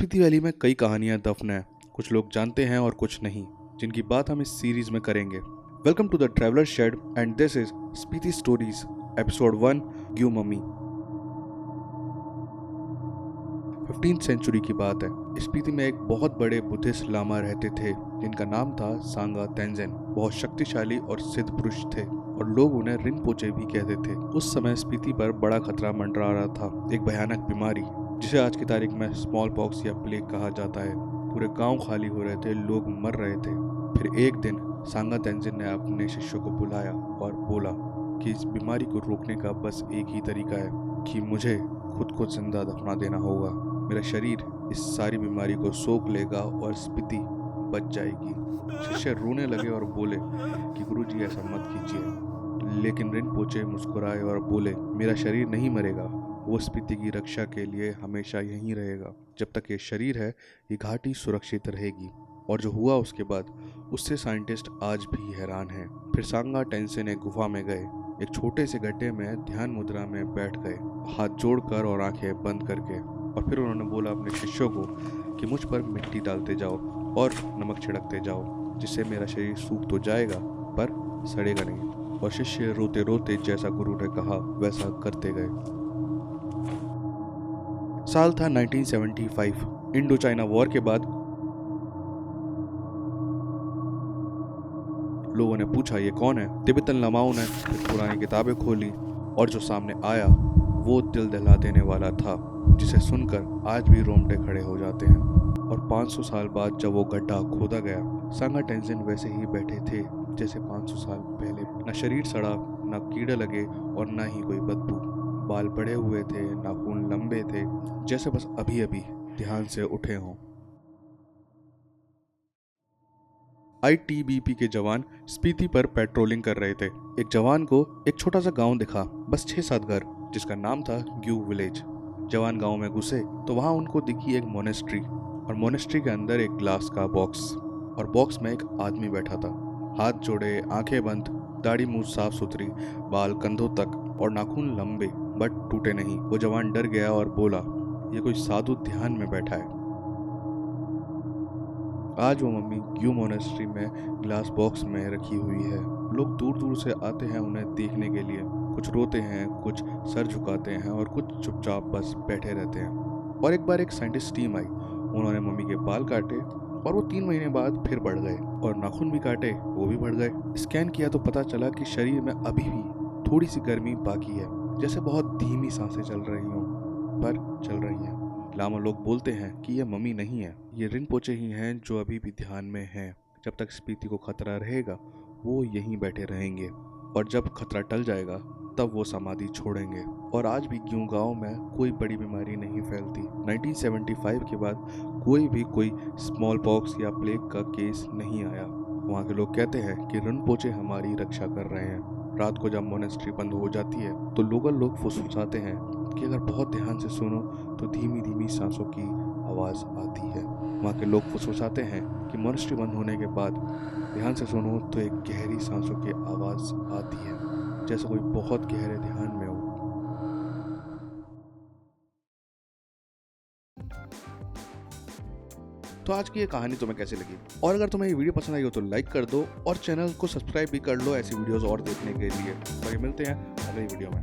Spiti valley में कई कहानियां दफन है, कुछ लोग जानते हैं और कुछ नहीं, जिनकी बात हम इस सीरीज में करेंगे। Welcome to the traveller shed and this is Spiti stories episode 1 Gue mummy. 15th century की बात है। स्पीति में एक बहुत बड़े बुद्धिस्ट लामा रहते थे जिनका नाम था सांगा तेंजिन। बहुत शक्तिशाली और सिद्ध पुरुष थे और लोग उन्हें रिनपोचे भी कहते थे। उस समय स्पीति पर बड़ा खतरा मंडरा रहा था, एक भयानक बीमारी जिसे आज की तारीख में स्मॉल पॉक्स या प्लेग कहा जाता है। पूरे गांव खाली हो रहे थे, लोग मर रहे थे। फिर एक दिन सांगा तेंजिन ने अपने शिष्यों को बुलाया और बोला कि इस बीमारी को रोकने का बस एक ही तरीका है कि मुझे खुद को जिंदा दफना देना होगा। मेरा शरीर इस सारी बीमारी को सोख लेगा और स्पीति बच जाएगी। शिष्य रोने लगे और बोले कि गुरुजी ऐसा मत कीजिए, लेकिन रिनपोचे मुस्कुराए और बोले मेरा शरीर नहीं मरेगा, वो स्पीति की रक्षा के लिए हमेशा यहीं रहेगा। जब तक ये शरीर है ये घाटी सुरक्षित रहेगी। और जो हुआ उसके बाद उससे साइंटिस्ट आज भी हैरान हैं। फिर सांगा तेंजिन एक गुफा में गए, एक छोटे से गड्ढे में ध्यान मुद्रा में बैठ गए, हाथ जोड़कर और आंखें बंद करके। और फिर उन्होंने बोला अपने शिष्यों को कि मुझ पर मिट्टी डालते जाओ और नमक छिड़कते जाओ, जिससे मेरा शरीर सूख तो जाएगा पर सड़ेगा नहीं। और शिष्य रोते रोते जैसा गुरु ने कहा वैसा करते गए। साल था 1975। इंडो चाइना वॉर के बाद लोगों ने पूछा ये कौन है। तिब्बतन लामाओं ने पुरानी किताबें खोली और जो सामने आया वो दिल दहला देने वाला था, जिसे सुनकर आज भी रोंगटे खड़े हो जाते हैं। और 500 साल बाद जब वो गड्ढा खोदा गया, सांगा तेंजिन वैसे ही बैठे थे जैसे 500 साल पहले। न शरीर सड़ा, न कीड़े लगे और न ही कोई बदबू। बाल पड़े हुए थे, नाखून लंबे थे, जैसे बस अभी अभी ध्यान से उठे हों। आईटीबीपी के जवान स्पीति पर पेट्रोलिंग कर रहे थे। एक जवान को एक छोटा सा गांव दिखा, बस 6-7 घर, जिसका नाम था ग्यू विलेज। जवान गांव में घुसे तो वहां उनको दिखी एक मोनेस्ट्री, और मोनेस्ट्री के अंदर एक ग्लास का बॉक्स, और बॉक्स में एक आदमी बैठा था, हाथ जोड़े, आंखें बंद, दाढ़ी मूंछ साफ सुथरी, बाल कंधों तक और नाखून लंबे बट टूटे नहीं। वो जवान डर गया और बोला ये कोई साधु ध्यान में बैठा है। आज वो मम्मी ग्यू मोनेस्ट्री में ग्लास बॉक्स में रखी हुई है। लोग दूर दूर से आते हैं उन्हें देखने के लिए। कुछ रोते हैं, कुछ सर झुकाते हैं और कुछ चुपचाप बस बैठे रहते हैं। और एक बार एक साइंटिस्ट टीम आई, उन्होंने मम्मी के बाल काटे और वो 3 महीने बाद फिर बढ़ गए, और नाखून भी काटे, वो भी बढ़ गए। स्कैन किया तो पता चला कि शरीर में अभी भी थोड़ी सी गर्मी बाकी है, जैसे बहुत धीमी सांसें चल रही हों, पर चल रही हैं। लामा लोग बोलते हैं कि ये मम्मी नहीं है, ये रिनपोचे ही हैं जो अभी भी ध्यान में हैं। जब तक स्पीति को खतरा रहेगा वो यहीं बैठे रहेंगे, और जब खतरा टल जाएगा तब वो समाधि छोड़ेंगे। और आज भी ग्यू गांव में कोई बड़ी बीमारी नहीं फैलती। 1975 के बाद कोई स्मॉल पॉक्स या प्लेग का केस नहीं आया। वहाँ के लोग कहते हैं कि रिनपोचे हमारी रक्षा कर रहे हैं। रात को जब मोनेस्ट्री बंद हो जाती है तो लोकल लोग फुसफुसाते हैं कि अगर बहुत ध्यान से सुनो तो धीमी धीमी सांसों की आवाज़ आती है। वहाँ के लोग फुसफुसाते हैं कि मोनेस्ट्री बंद होने के बाद ध्यान से सुनो तो एक गहरी सांसों की आवाज़ आती है, जैसे कोई बहुत गहरे ध्यान में हो। तो आज की ये कहानी तुम्हें कैसी लगी? और अगर तुम्हें ये वीडियो पसंद आई हो तो लाइक कर दो और चैनल को सब्सक्राइब भी कर लो ऐसी वीडियोस और देखने के लिए। और ये मिलते हैं अगली वीडियो में।